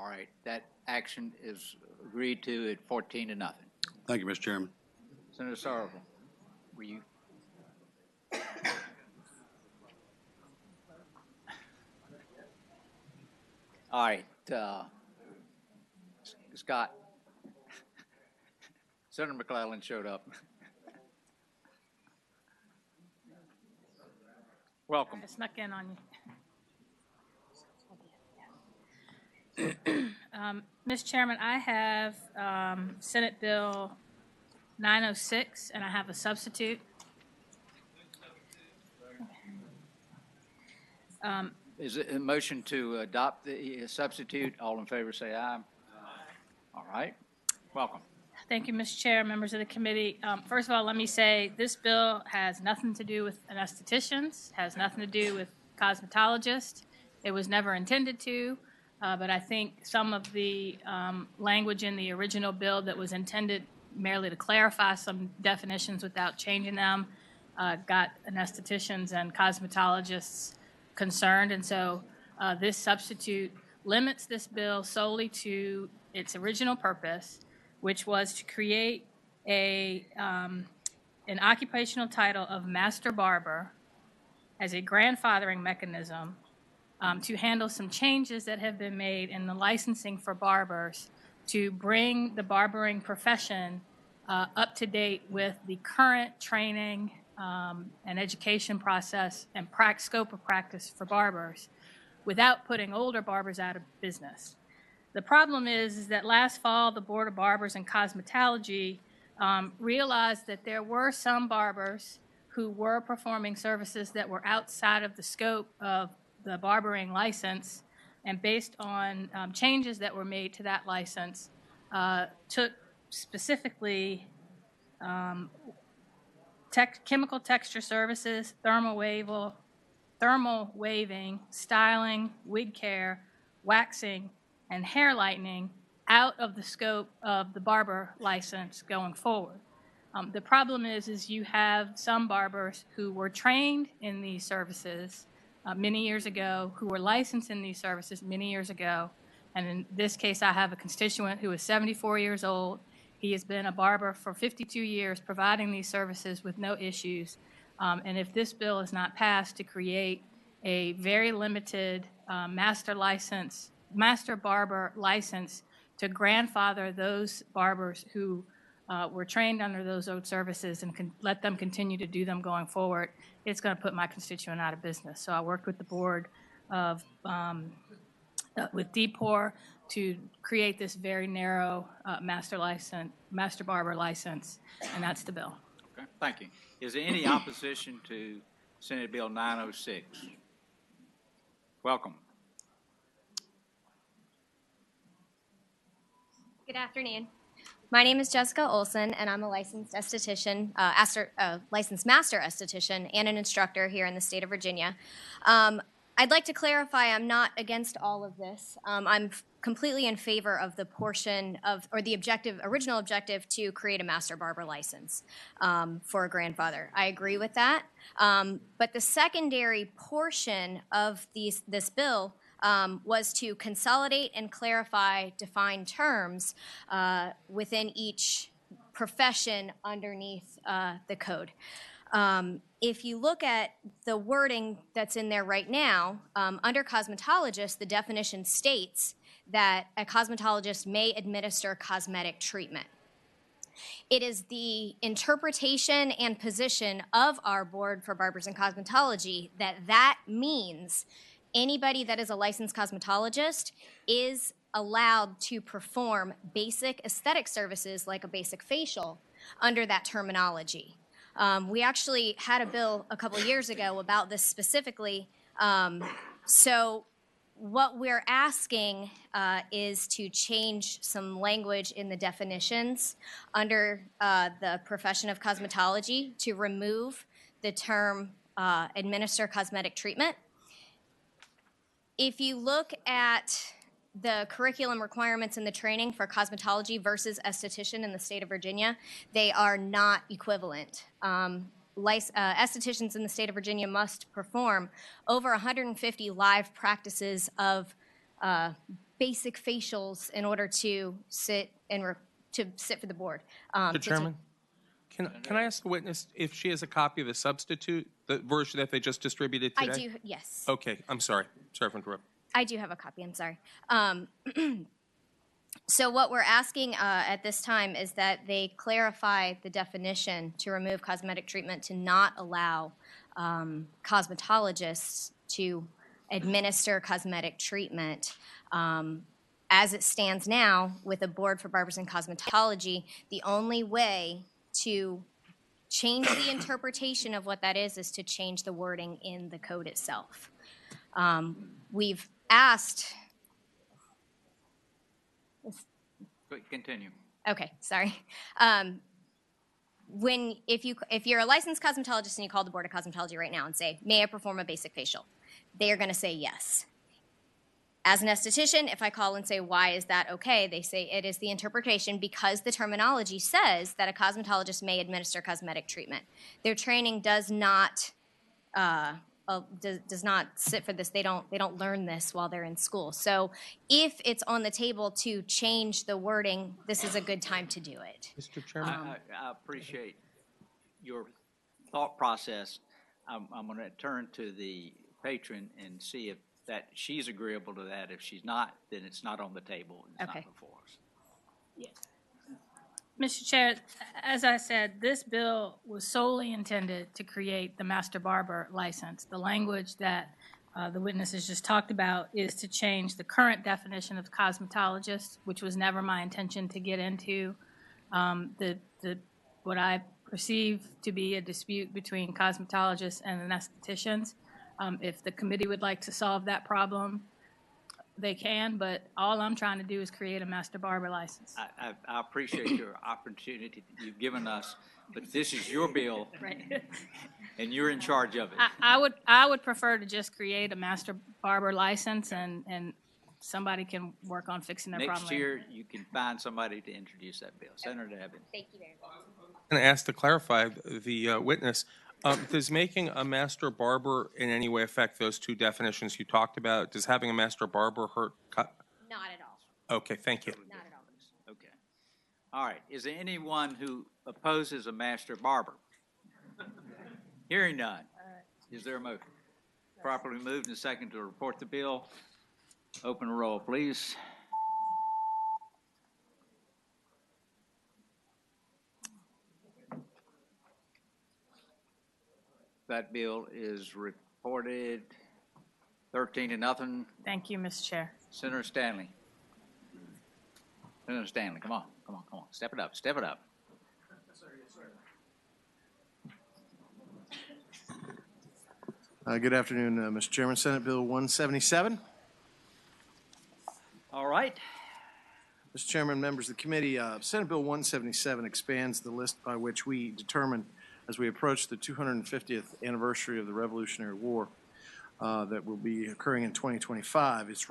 All right, that action is agreed to at 14-0. Thank you, Mr. Chairman. Senator Sorrell, were you? All right, Scott. Senator McClellan showed up. Welcome. I snuck in on you. Mr. Chairman, I have Senate Bill 906, and I have a substitute. Is it a motion to adopt the substitute? All in favor say aye. Aye. All right. Welcome. Thank you, Mr. Chair, members of the committee. First of all, let me say this bill has nothing to do with anestheticians, has nothing to do with cosmetologists. It was never intended to, but I think some of the language in the original bill that was intended merely to clarify some definitions without changing them got anestheticians and cosmetologists concerned, and so this substitute limits this bill solely to its original purpose, which was to create an occupational title of master barber as a grandfathering mechanism to handle some changes that have been made in the licensing for barbers to bring the barbering profession up to date with the current training and education process and scope of practice for barbers without putting older barbers out of business. The problem is that last fall, the Board of Barbers and Cosmetology realized that there were some barbers who were performing services that were outside of the scope of the barbering license, and based on changes that were made to that license, took specifically chemical texture services, thermal waving, styling, wig care, waxing, and hair lightening out of the scope of the barber license going forward. The problem is you have some barbers who were trained in these services many years ago, who were licensed in these services many years ago, and in this case I have a constituent who is 74 years old. He has been a barber for 52 years providing these services with no issues, and if this bill is not passed to create a very limited master barber license to grandfather those barbers who were trained under those old services and let them continue to do them going forward, it's going to put my constituent out of business. So I worked with the board of, with DPOR to create this very narrow master barber license, and that's the bill. Okay, thank you. Is there any opposition to Senate Bill 906? Welcome. Good afternoon. My name is Jessica Olson, and I'm a licensed esthetician, licensed master esthetician, and an instructor here in the state of Virginia. I'd like to clarify I'm not against all of this. I'm completely in favor of the portion of, or the original objective to create a master barber license for a grandfather. I agree with that. But the secondary portion of this bill was to consolidate and clarify defined terms within each profession underneath the code. If you look at the wording that's in there right now, under cosmetologist, the definition states that a cosmetologist may administer cosmetic treatment. It is the interpretation and position of our Board for Barbers and Cosmetology that means anybody that is a licensed cosmetologist is allowed to perform basic aesthetic services like a basic facial under that terminology. We actually had a bill a couple years ago about this specifically. So what we're asking is to change some language in the definitions under the profession of cosmetology to remove the term administer cosmetic treatment. If you look at the curriculum requirements and the training for cosmetology versus esthetician in the state of Virginia, they are not equivalent. Estheticians in the state of Virginia must perform over 150 live practices of basic facials in order to sit to sit for the board. Mr. to take- Chairman, can I ask the witness if she has a copy of the substitute, the version that they just distributed I today? do, yes. Okay, I'm sorry. Sorry for interrupting. I do have a copy, I'm sorry. So what we're asking at this time is that they clarify the definition to remove cosmetic treatment to not allow cosmetologists to administer cosmetic treatment. As it stands now, with the Board for Barbers and Cosmetology, the only way to change the interpretation of what that is to change the wording in the code itself. We've asked. Continue. Okay, sorry. If you're a licensed cosmetologist and you call the Board of Cosmetology right now and say, "May I perform a basic facial?" they are going to say yes. As an esthetician, if I call and say, "Why is that okay?" they say it is the interpretation because the terminology says that a cosmetologist may administer cosmetic treatment. Their training does not sit for this. They don't learn this while they're in school. So if it's on the table to change the wording, this is a good time to do it. Mr. Chairman? I appreciate your thought process. I'm going to turn to the patron and see if that she's agreeable to that. If she's not, then it's not on the table. It's Okay. not before us. Mr. Chair, as I said, this bill was solely intended to create the master barber license. The language that the witnesses just talked about is to change the current definition of cosmetologist, which was never my intention to get into what I perceive to be a dispute between cosmetologists and anestheticians. If the committee would like to solve that problem, they can, but all I'm trying to do is create a master barber license. I appreciate your opportunity you've given us, but this is your bill, Right. and you're in charge of it. I would prefer to just create a master barber license and somebody can work on fixing their problem Next later. year, you can find somebody to introduce that bill. Senator Devin. Thank you very much. I'm going to ask to clarify the witness. Does making a master barber in any way affect those two definitions you talked about? Does having a master barber hurt? Not at all. Okay, thank you. Not at all. Okay. All right. Is there anyone who opposes a master barber? Hearing none. Is there a motion? Properly moved and second to report the bill. Open roll, please. That bill is reported 13-0. Thank you, Mr. Chair. Senator Stanley. Senator Stanley, come on. Step it up. Good afternoon, Mr. Chairman. Senate Bill 177. All right. Mr. Chairman, members of the committee, Senate Bill 177 expands the list by which we determine, as we approach the 250th anniversary of the Revolutionary War that will be occurring in 2025. It's